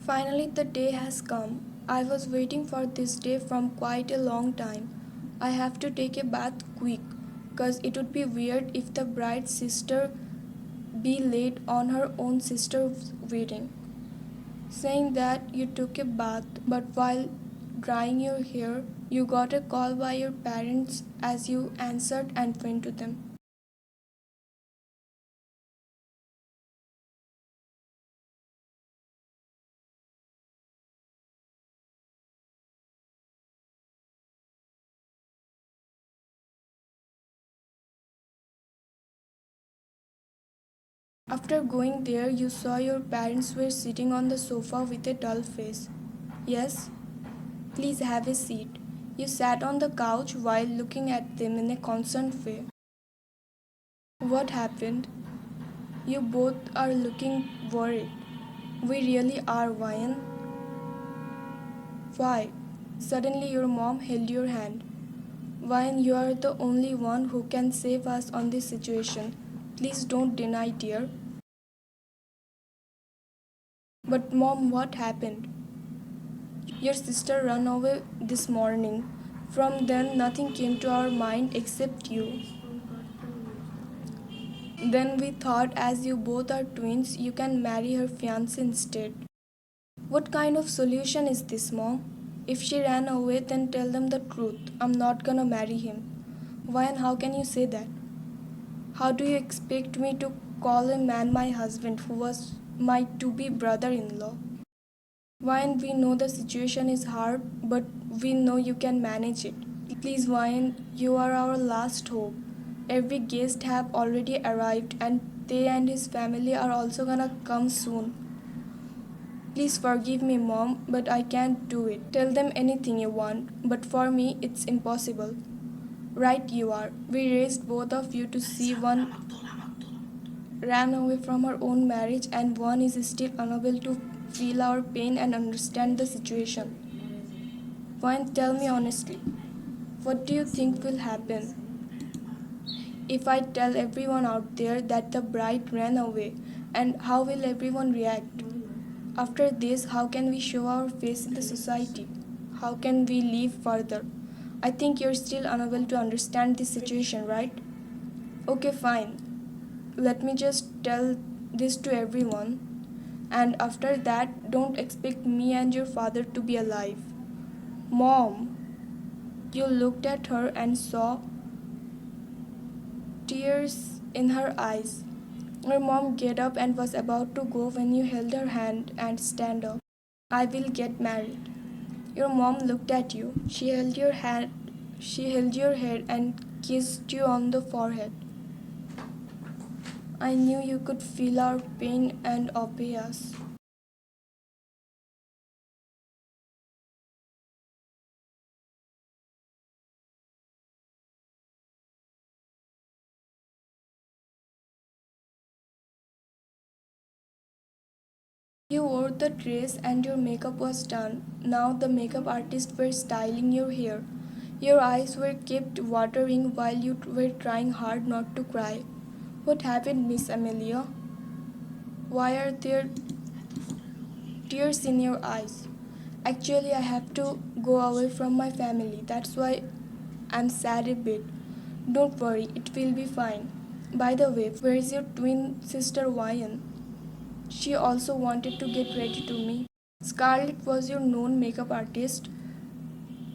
Finally, the day has come. I was waiting for this day from quite a long time. I have to take a bath quick, cause it would be weird if the bride's sister be late on her own sister's wedding. Saying that, you took a bath, but while drying your hair, you got a call by your parents as you answered and went to them. After going there, you saw your parents were sitting on the sofa with a dull face. Yes, please have a seat. You sat on the couch while looking at them in a concerned way. What happened? You both are looking worried. We really are, Vian. Why? Suddenly your mom held your hand. Vian, you are the only one who can save us on this situation. Please don't deny, dear. But mom, what happened? Your sister ran away this morning. From then, nothing came to our mind except you. Then we thought, as you both are twins, you can marry her fiance instead. What kind of solution is this, mom? If she ran away, then tell them the truth. I'm not gonna marry him. Why and how can you say that? How do you expect me to call a man my husband who was my to be brother in law? Wine, we know the situation is hard, but we know you can manage it. Please, Wine, you are our last hope. Every guest have already arrived and they and his family are also gonna come soon. Please forgive me, mom, but I can't do it. Tell them anything you want, but for me, it's impossible. Right, you are. We raised both of you to see one ran away from her own marriage and one is still unable to feel our pain and understand the situation. One, tell me honestly, what do you think will happen if I tell everyone out there that the bride ran away, and how will everyone react? After this, how can we show our face in the society? How can we live further? I think you're still unable to understand this situation, right? Okay, fine. Let me just tell this to everyone, and after that, don't expect me and your father to be alive. Mom, you looked at her and saw tears in her eyes. Her mom get up and was about to go when you held her hand and stand up. I will get married. Your mom looked at you. She held your head and kissed you on the forehead. I knew you could feel our pain and obey us. You wore the dress and your makeup was done. Now the makeup artists were styling your hair. Your eyes were kept watering while you were trying hard not to cry. What happened, Miss Amelia? Why are there tears in your eyes? Actually, I have to go away from my family. That's why I'm sad a bit. Don't worry, it will be fine. By the way, where is your twin sister Vian? She also wanted to get ready to me. Scarlett was your known makeup artist.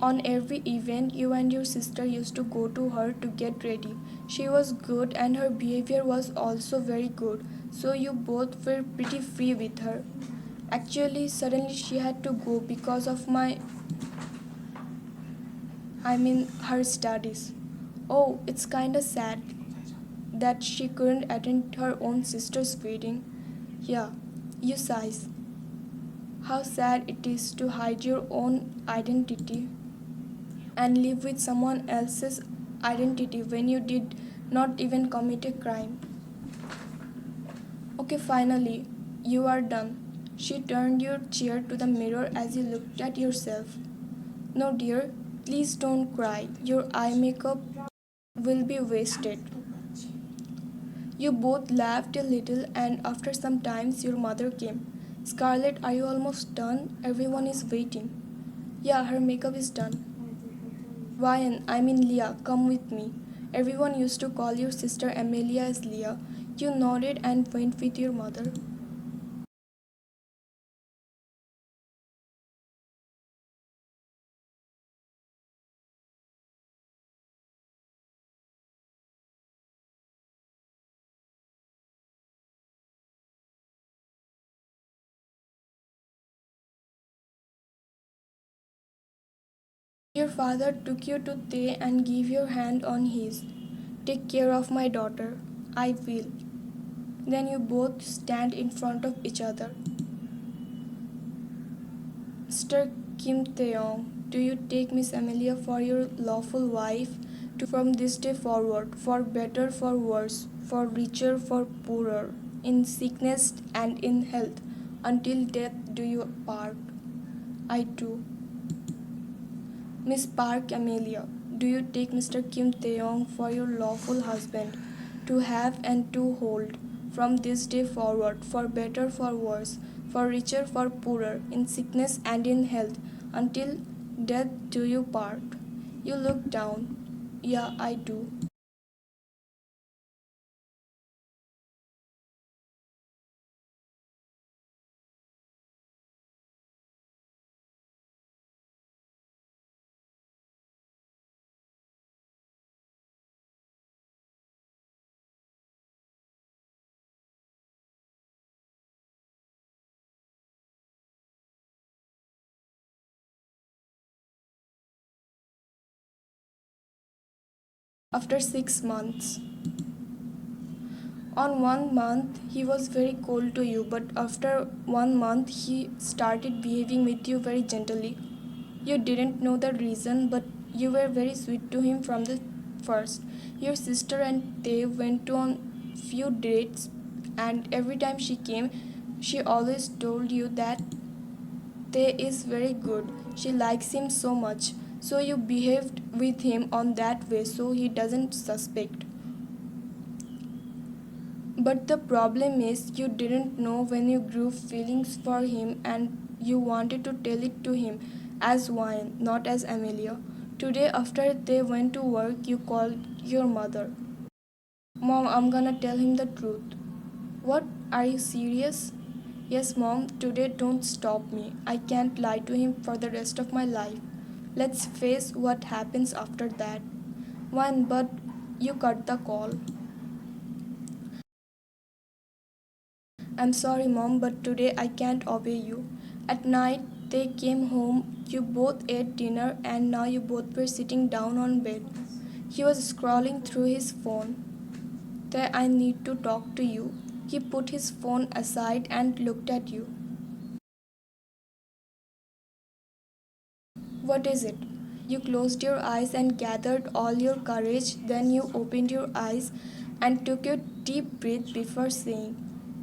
On every event, you and your sister used to go to her to get ready. She was good and her behavior was also very good, so you both were pretty free with her. Actually, suddenly she had to go because of her studies. Oh, it's kinda sad that she couldn't attend her own sister's wedding. Yeah, you sighs. How sad it is to hide your own identity and live with someone else's identity when you did not even commit a crime. Okay, finally, you are done. She turned your chair to the mirror as you looked at yourself. No, dear, please don't cry. Your eye makeup will be wasted. You both laughed a little, and after some time, your mother came. Scarlett, are you almost done? Everyone is waiting. Yeah, her makeup is done. Ryan, I mean Leah, come with me. Everyone used to call your sister Amelia as Leah. You nodded and went with your mother. Your father took you to Tay and gave your hand on his. Take care of my daughter. I will. Then you both stand in front of each other. Mr. Kim Taehyung, do you take Miss Amelia for your lawful wife from this day forward, for better, for worse, for richer, for poorer, in sickness and in health, until death do you part? I do. Miss Park Amelia, do you take Mr. Kim Taehyung for your lawful husband, to have and to hold, from this day forward, for better, for worse, for richer, for poorer, in sickness and in health, until death do you part? You look down. Yeah, I do. After 6 months. On 1 month, he was very cold to you, but after 1 month, he started behaving with you very gently. You didn't know the reason, but you were very sweet to him from the first. Your sister and they went on few dates, and every time she came, she always told you that they is very good. She likes him so much. So you behaved with him on that way so he doesn't suspect. But the problem is, you didn't know when you grew feelings for him and you wanted to tell it to him as Wine, not as Amelia. Today, after they went to work, you called your mother. Mom, I'm gonna tell him the truth. What? Are you serious? Yes, Mom, today don't stop me. I can't lie to him for the rest of my life. Let's face what happens after that. One, but you cut the call. I'm sorry, Mom, but today I can't obey you. At night, they came home, you both ate dinner, and now you both were sitting down on bed. He was scrolling through his phone. There, I need to talk to you. He put his phone aside and looked at you. What is it? You closed your eyes and gathered all your courage, then you opened your eyes and took a deep breath before saying,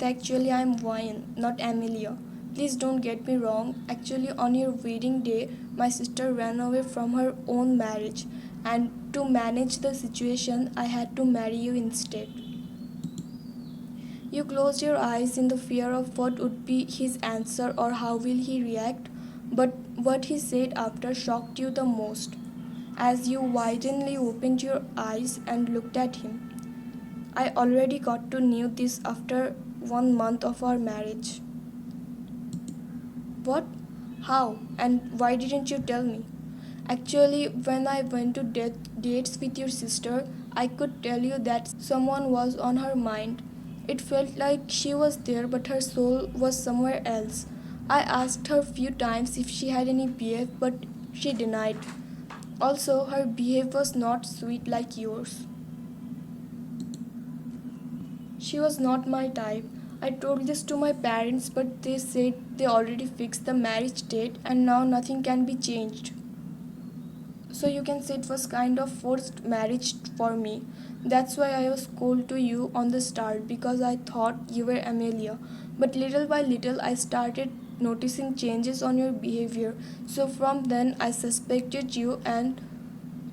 Actually, I'm Wine, not Amelia. Please don't get me wrong. Actually, on your wedding day, my sister ran away from her own marriage, and to manage the situation, I had to marry you instead. You closed your eyes in the fear of what would be his answer or how will he react, but what he said after shocked you the most. As you widenly opened your eyes and looked at him, I already got to know this after 1 month of our marriage. What? How? And why didn't you tell me? Actually, when I went to dates with your sister, I could tell you that someone was on her mind. It felt like she was there, but her soul was somewhere else. I asked her few times if she had any beef, but she denied. Also, her behavior was not sweet like yours. She was not my type. I told this to my parents, but they said they already fixed the marriage date and now nothing can be changed. So you can say it was kind of forced marriage for me. That's why I was cold to you on the start because I thought you were Amelia. But little by little I started noticing changes on your behavior. So from then I suspected you, and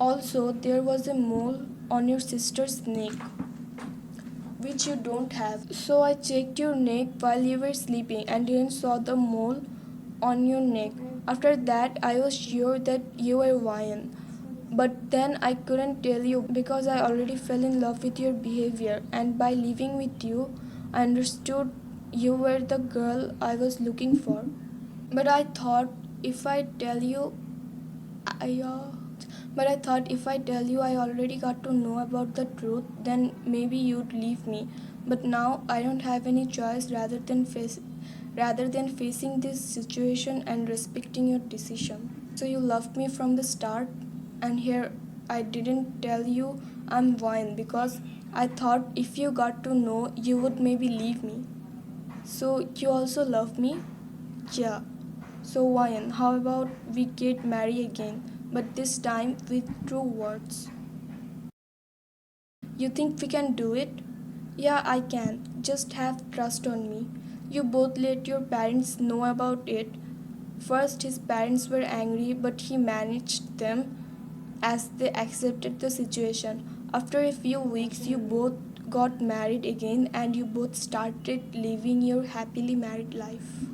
also there was a mole on your sister's neck. which you don't have. So I checked your neck while you were sleeping and didn't saw the mole on your neck. After that, I was sure that you were Vian. But then I couldn't tell you because I already fell in love with your behavior, and by living with you, I understood you were the girl I was looking for. But I thought if I tell you, I but I thought if I tell you I already got to know about the truth, then maybe you'd leave me. But now I don't have any choice rather than facing this situation and respecting your decision. So you loved me from the start, and here I didn't tell you I'm Vine because I thought if you got to know, you would maybe leave me. So you also love me? Yeah. So Vine, how about we get married again, but this time with true words? You think we can do it? Yeah, I can. Just have trust on me. You both let your parents know about it. First, his parents were angry, but he managed them as they accepted the situation. After a few weeks, you both got married again and you both started living your happily married life.